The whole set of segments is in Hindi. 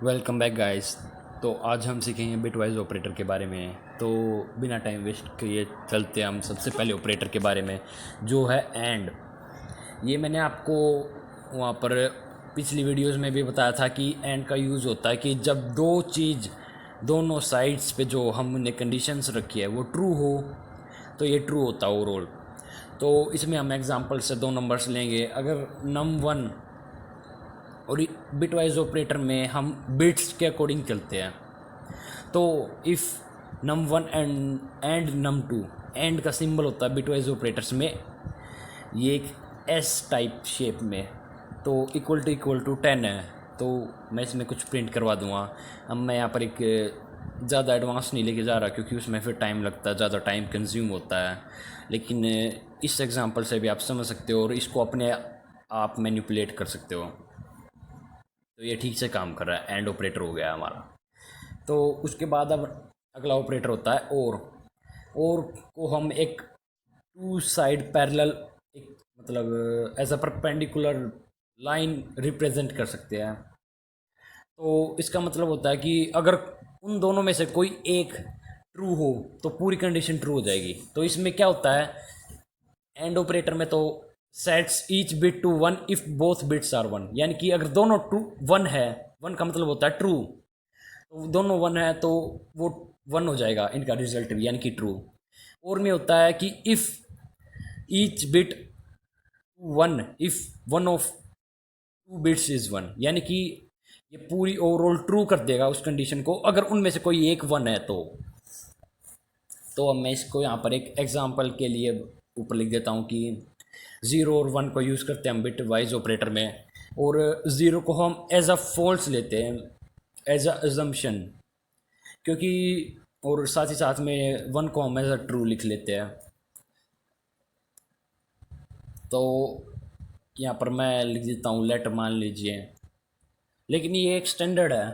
Welcome back guys. तो आज हम सीखेंगे बिटवाइज ऑपरेटर के बारे में। तो बिना टाइम वेस्ट किए चलते हम सबसे पहले ऑपरेटर के बारे में, जो है एंड। ये मैंने आपको वहाँ पर पिछली वीडियोस में भी बताया था कि एंड का यूज़ होता है कि जब दो चीज़ दोनों साइड्स पे जो हमने कंडीशंस रखी है वो ट्रू हो तो ये ट्रू होता है ओवरऑल। तो इसमें हम एग्जांपल से दो नंबर्स लेंगे। अगर num1 और बिटवाइज ऑपरेटर में हम बिट्स के अकॉर्डिंग चलते हैं, तो if num1 and num2, and का सिंबल होता है बिटवाइज ऑपरेटर्स में ये एक एस टाइप शेप में, तो इक्वल टू 10 है। तो मैं इसमें कुछ प्रिंट करवा दूँगा। अब मैं यहाँ पर एक ज़्यादा एडवांस नहीं लेके जा रहा क्योंकि उसमें फिर टाइम लगता है, ज़्यादा टाइम कंज्यूम होता है, लेकिन इस एग्जांपल से भी आप समझ सकते हो और इसको अपने आप मैनिपुलेट कर सकते हो। तो ये ठीक से काम कर रहा है, एंड ऑपरेटर हो गया हमारा। तो उसके बाद अब अगला ऑपरेटर होता है और को हम एक टू साइड पैरेलल, एक मतलब as a perpendicular line represent कर सकते हैं। तो इसका मतलब होता है कि अगर उन दोनों में से कोई एक ट्रू हो तो पूरी कंडीशन ट्रू हो जाएगी। तो इसमें क्या होता है, एंड ऑपरेटर में तो sets each bit to one if both bits are one, यानी कि अगर दोनों ट्रू वन है, वन का मतलब होता है ट्रू, तो दोनों वन है तो वो वन हो जाएगा इनका रिजल्ट भी, यानी कि ट्रू। और में होता है कि if each bit one if one of two bits is one, यानी कि ये पूरी ओवरऑल ट्रू कर देगा उस कंडीशन को अगर उनमें से कोई एक वन है तो अब मैं इसको यहाँ पर एक एग्जांपल के लिए ऊपर लिख देता हूँ कि 0 और 1 को यूज़ करते हैं हम बिट वाइज ऑपरेटर में, और 0 को हम एज अ फॉल्स लेते हैं, एज अ एजम्पशन, क्योंकि और साथ ही साथ में 1 को हम एज अ ट्रू लिख लेते हैं। तो यहाँ पर मैं लिख देता हूँ लेट, मान लीजिए, लेकिन ये एक स्टैंडर्ड है।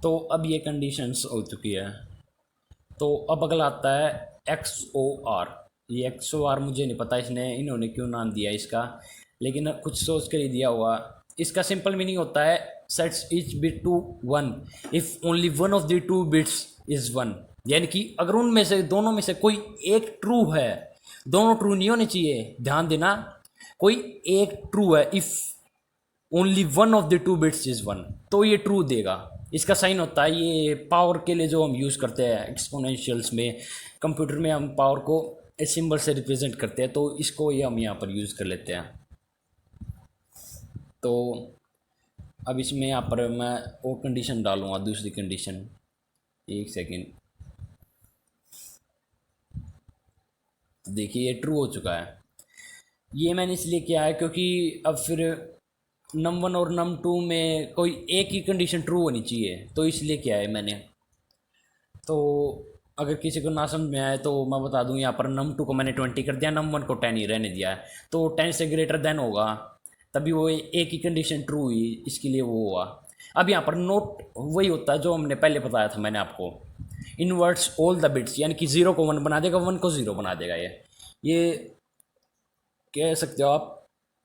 तो अब ये कंडीशंस हो चुकी है। तो अब अगला आता है XOR। ये XOR मुझे नहीं पता इन्होंने क्यों नाम दिया इसका, लेकिन कुछ सोच कर ही दिया हुआ। इसका सिंपल मीनिंग होता है sets each bit to one if only one of the two bits is one, यानी कि अगर उनमें से दोनों में से कोई एक ट्रू है, दोनों ट्रू नहीं होने चाहिए, ध्यान देना, कोई एक ट्रू है, if only one of the two bits is one, तो ये ट्रू देगा। इसका साइन होता है, ये पावर के लिए जो हम यूज़ करते हैं एक्सपोनेंशियल्स में, कंप्यूटर में हम पावर को सिंबल से रिप्रेजेंट करते हैं, तो इसको ये हम यहाँ पर यूज़ कर लेते हैं। तो अब इसमें यहाँ पर मैं और कंडीशन डालूँगा, दूसरी कंडीशन, एक सेकेंड। तो देखिए ये ट्रू हो चुका है। ये मैंने इसलिए किया है क्योंकि अब फिर num1 और num2 में कोई एक ही कंडीशन ट्रू होनी चाहिए, तो इसलिए किया है मैंने। तो अगर किसी को ना समझ में आए तो मैं बता दूं, यहाँ पर num2 को मैंने 20 कर दिया, num1 को 10 ही रहने दिया है, तो 10 से ग्रेटर देन होगा तभी वो एक ही कंडीशन ट्रू हुई, इसके लिए वो हुआ। अब यहाँ पर नोट वही होता है जो हमने पहले बताया था मैंने आपको, इनवर्ट्स ऑल द बिट्स, यानी कि 0 को 1 बना देगा, 1 को 0 बना देगा। ये कह सकते हो आप,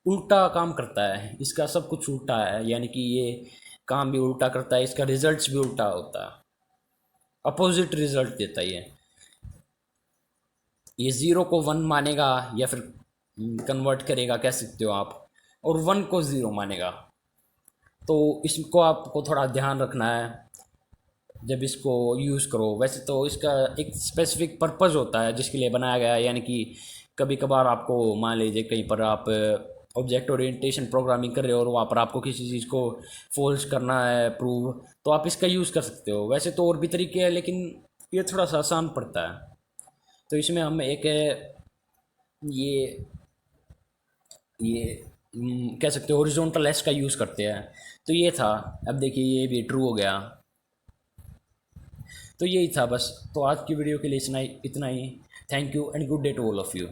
उल्टा काम करता है, इसका सब कुछ उल्टा है, यानी कि ये काम भी उल्टा करता है, इसका रिजल्ट्स भी उल्टा होता है, अपोजिट रिजल्ट देता है ये 0 को 1 मानेगा या फिर कन्वर्ट करेगा, कह सकते हो आप, और 1 को 0 मानेगा। तो इसको आपको थोड़ा ध्यान रखना है जब इसको यूज़ करो। वैसे तो इसका एक स्पेसिफिक पर्पज़ होता है जिसके लिए बनाया गया है, यानी कि कभी कभार आपको मान लीजिए कहीं पर आप ऑब्जेक्ट ओरिएंटेशन प्रोग्रामिंग कर रहे हो और वहाँ पर आपको किसी चीज़ को फॉल्स करना है प्रूव, तो आप इसका यूज़ कर सकते हो। वैसे तो और भी तरीके हैं लेकिन ये थोड़ा सा आसान पड़ता है। तो इसमें हम एक ये कह सकते हो हॉरिजॉन्टल एस का यूज़ करते हैं। तो ये था, अब देखिए ये भी ट्रू हो गया। तो यही था बस। तो आज की वीडियो के लिए इतना ही। Thank you and good day to all of you.